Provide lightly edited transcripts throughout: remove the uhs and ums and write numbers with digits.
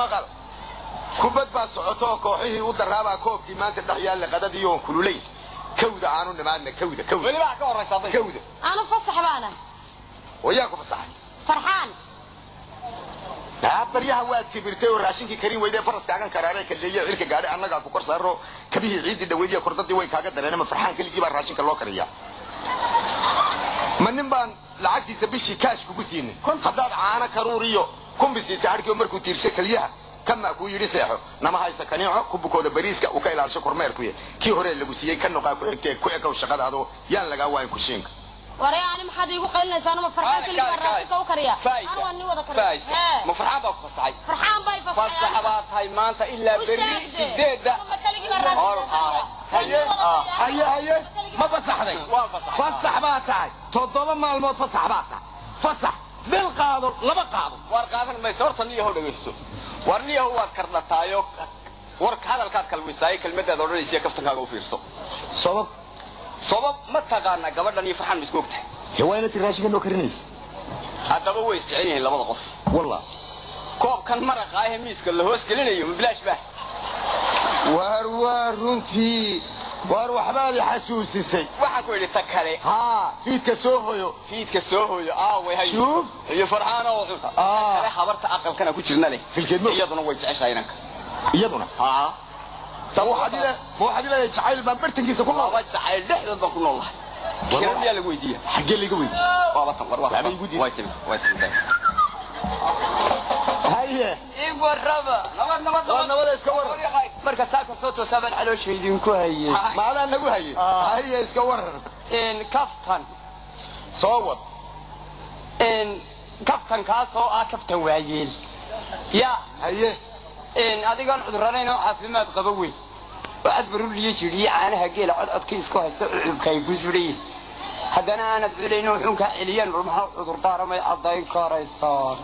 مقال كوبد باس عطوه كوحيه ودرابا كوبكي ما انت دحيا لقددي يوم كلولي كوده aanu nimaadna kawda wali baa ka horeysay kawda aanu fasax baana وياكو فصح farxaan بريها waa kibirtay oo raashinki karin weyday faraskaagan karaare kaleeyo cirka gaadhi annaga ku kor saaro kabihi ciidi dhaweediya kordadii way kaaga dareen ma farxaan kaliya baa raashinka loo kariya manin baan lacagtiisa bishii kaash kugu siinay hadaad caana karuuriyo kumbisi saarkii markuu tiirshay kaliya kama ku yiri seexo nama haysa kaniico ku bukooda bariiska u ka ilaalisho kormeer ku yahay kii hore lagu siiyay kan noqaa ku xigtay ku eegow shaqadaado yaan laga waan ku shiinka ورياني ما حد يقول قلنا سانو فرحان كل مرة وكريا أنا واني وذا كريا ما فرحان بقى فصعي فرحان باي فصح بقى هاي ما أنت إلا بري سديد هيا ما فصح ذي فصح بقى تاعي تضرب مع الموت فصح بقى فصح بالقاضي لما قاضي ورقاضي ما يصير تنيه هو دقيسو ورنيه هو كرنا تايو ورك هذا الكات كلمساي كلمة هذا ورني شيء كفتن كاغو فيرسو sabab ma taqaana gabadhan iyo farxan miskoogtahay haweenati raashinka noo karinays hadaba way isticmaalayeen labada qof wallah koobkan maraqa ah miiska la hoos gelinayo bilaash baa war runtii war waxbaad xasuusisay waxa ku yiri ta kale ha fiidka soo hooyo way hay shuf iyo farxan oo kale habarta aqalkana ku jirna leh filkeedmo iyaduna way jeceshahay inanka iyaduna ha واحد لا يجعل ما برتنجيس كله وجعل دحدد بان كنول كلام يا لو ويديه حق اللي ويدي والله تقر والله وايتم هيا ايغو ربا نبد اسكا ور marka saaka soo toosaban caloosha idin ku hayay ma ala nagu hayay haya iska war in kaftan soo wad in kaftan ka soo kaftan waayeel ya haya in adigan cuduranayn oo caafimaad qaba weey baad baruliye jiri caanaha geela codka isku haysta cudurkay ku suray hadana aanad culayno xunka celiyan waxa cudur daaramay cadeyn karaysan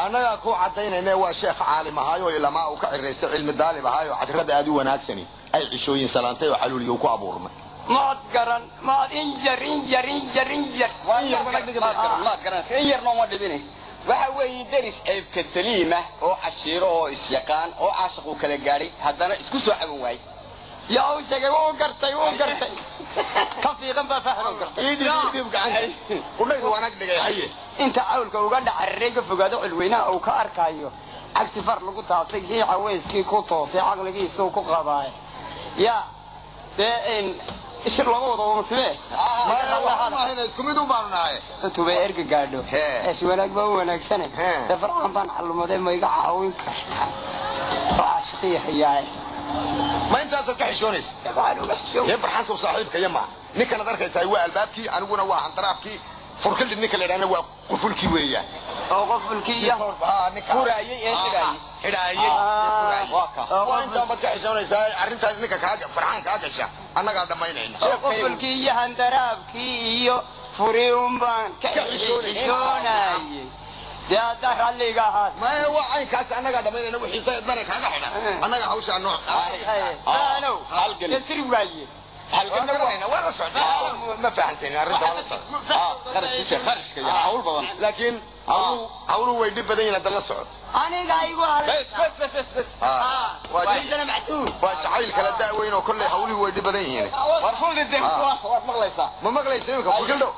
anaga ku cadeynayna waa sheekh caalim ahaayo ilaa uu ka cireystay cilmi daalib ahaayo cadrada aad u wanaagsani ay cishooyin salaantay oo xaluuliyo ku abuurmay maad garan maad injarin maad garan in noo ma dhibinay waxa weey daris ceebka saliima oo cashiiro oo isyaqaan oo caashaq uu kala gaaray hadana isku soo caban waay yaa uu sheegay oo gartay ka fiiqan ba fahmo idib gacan qudaydu wanaag dhigay haye inta awlka uga dhacaray ka fogaado cilweynaha oo ka arkayo agsi far lagu taasay caweyskii ku toosay aqligiisa ku qabaay ya in إيش اللغة ده مسمى؟ ما هنا اسكو ميدو بارناي. تبى إرجع قادو. إيش وناك بقى وناك سنة. دفر عن بان على ما يقع عوين كحتا. عاشقية حياي. ما أنت أصلا كحشونيس. يبر حسب صاحبك يما. نيك أنا ذرك يسوي البابكي أنا وأنا واحد ترابكي. فركل النيك اللي أنا وقفلكي وياه. أو قفلكي يا. نيك. كوراي إيه كراي. هداي. كوراي. وأنت ما تكحشونيس أرنت نيك كاجا فرحان كاجا أنا قاعد ما ينين. قفلكي يا هندرابكي يو فريوم بان كحشوناي. ده خلي قاعد. ما هو عين كاس أنا قاعد ما ينين وحيسة درك هذا حنا. أنا قاعد هوش عنه. أنا. يصير وعي. أنا وين ولا صعد ما في حسين أرد ولا صعد خرج كذا حول بضن لكن حولوا ويدي بدينا دل صعد أنا قاعد يقول بس واجي معتوه واجعيل كلا دا وين وكل حولوا ويدي بدينا ورفول الدم مغليسة ما مغليسة يمكن بقول له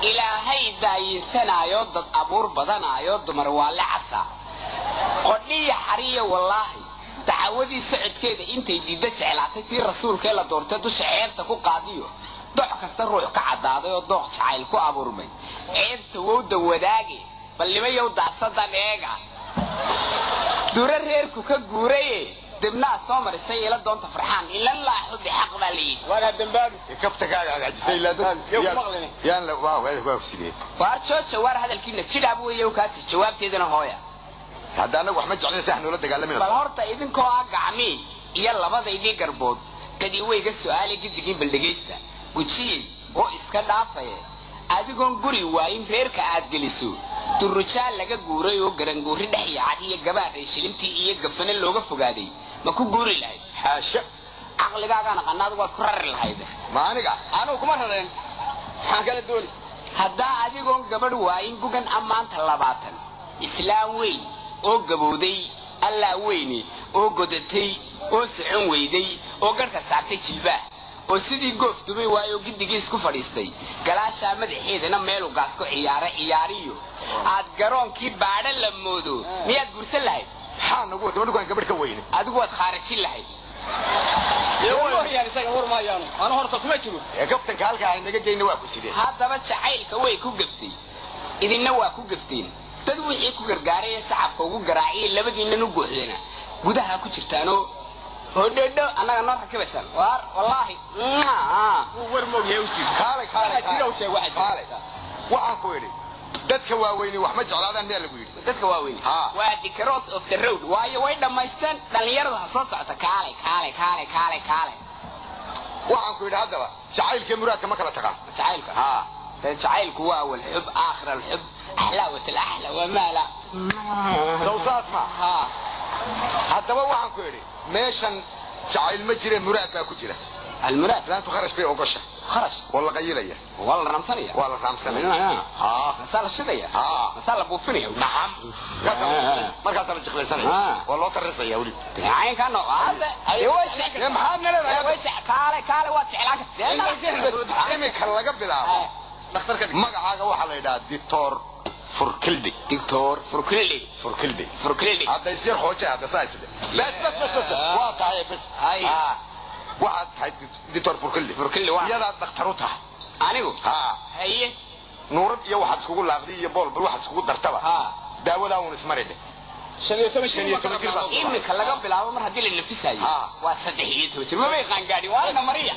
إلهي داي سنة يود أبور بدنا يود مروالة عسى قدية حرية والله تعودي سعد كذا انت يدش علاقتي في الرسول كلا دورته دوش عيبتك وقاضيه دوح كسر روح كعداده ودوح جعيل كو ابورمي عيبته ودا وداغي بل ما يودا صدن ايغا دور ريركو كغوري دبنا سومر سيلا دونت فرحان الا الله حد حق بالي وانا دنباب كفتك عجزي لا يا لا واو سيدي وارتشو war hadalkiina jidab weeyo kaasi jawaabteedana hooya هذا أنا وحمد جعلنا ساحن ولا دجال بل هرتا إذن كوا عمي يلا ما ذي قربود كدي ويجي السؤال جد جيب بالدجيستا وتشيل أو إسكان عفية أديكون جوري وين غير كأد جلسوا ترجع لقى جوري وجرن جوري دحية عادية جبار يشيلنتي إيه جفن اللوجة فجادي ما كو جوري لاي حاشا عقل جاك أنا قناد وكرر الهيدا ما أنا أنا وكمان هذين حاجة الدول haddaa adigoon gabadh waayin gugan ammaanta 20 islaam weyn oo gabowday allaa weyni oo godatay oo socon weyday oo garhka saartay jilbaa oo sidii goof dumay waayo giddigiis ku fadhiistay galaashaa madaxeedana meel u gaas ku ciyaariyo aad garoonkii baadha la moodo miyaad guursan lahayd maxaa nagu wada anigu aan gabadh ka weyne adigu waad khaarajin lahayd أنا هرت كم يجرو kabtanka halkaa ay naga geyna waa ku sidee haddaba jacaylka way ku gaftay idinna waa ku gafteen dad wixii ku gargaaray saxabka ugu garaaciyay labadiinna u gooxdeena gudaha ku jirtaanoo hodhodho annaga noo rakibaysan waar wallaahi ورمو يوتي kaale جيرو شيء واحد waxaan ku idhi dadka waaweyni wax ma jeclaadaan meel lagu yidhi dadka waaweyn waa the cross of the road waayo way dhammaysteen dhallinyarada ha soo socota kaale waxaan ku idhi haddaba jacaylkii muraadka ma kala tagaan jacaylka jacaylku waa walxub aakhir alxub axlaawat alaxla wamaala sawsaas ma haddaba waxaan ku idhi meeshan jacayl ma jire muraad baa ku jira almuraad islaantu kharash bay ogosha kharash waa la qayilaya waa la raamsanaya waa la raamsanaya masaa la shidaya masaa la buufinaya markaasaa la jiqlaysanaya waa loo tarisaya weli caynka noocaada maxaad naleedahay kaale waad jeclaan imika laga bilaabo magacaaga waxaa la yidhaha dictor furkildi dictor furkildi hadday sir xooje hadda saaside bas waa tahay bas waxaad tahay dictor furkildi iyadaad dhakhtar u tahay anigu haye nuurad iyo waxaad iskugu laaqdi iyo boolbal waxaad iskugu dartaba daawadaa uun ismaridhe imika laga bilaabo mar haddii la nafisayo waa 13 jir mabay qaangaadhin waana mariya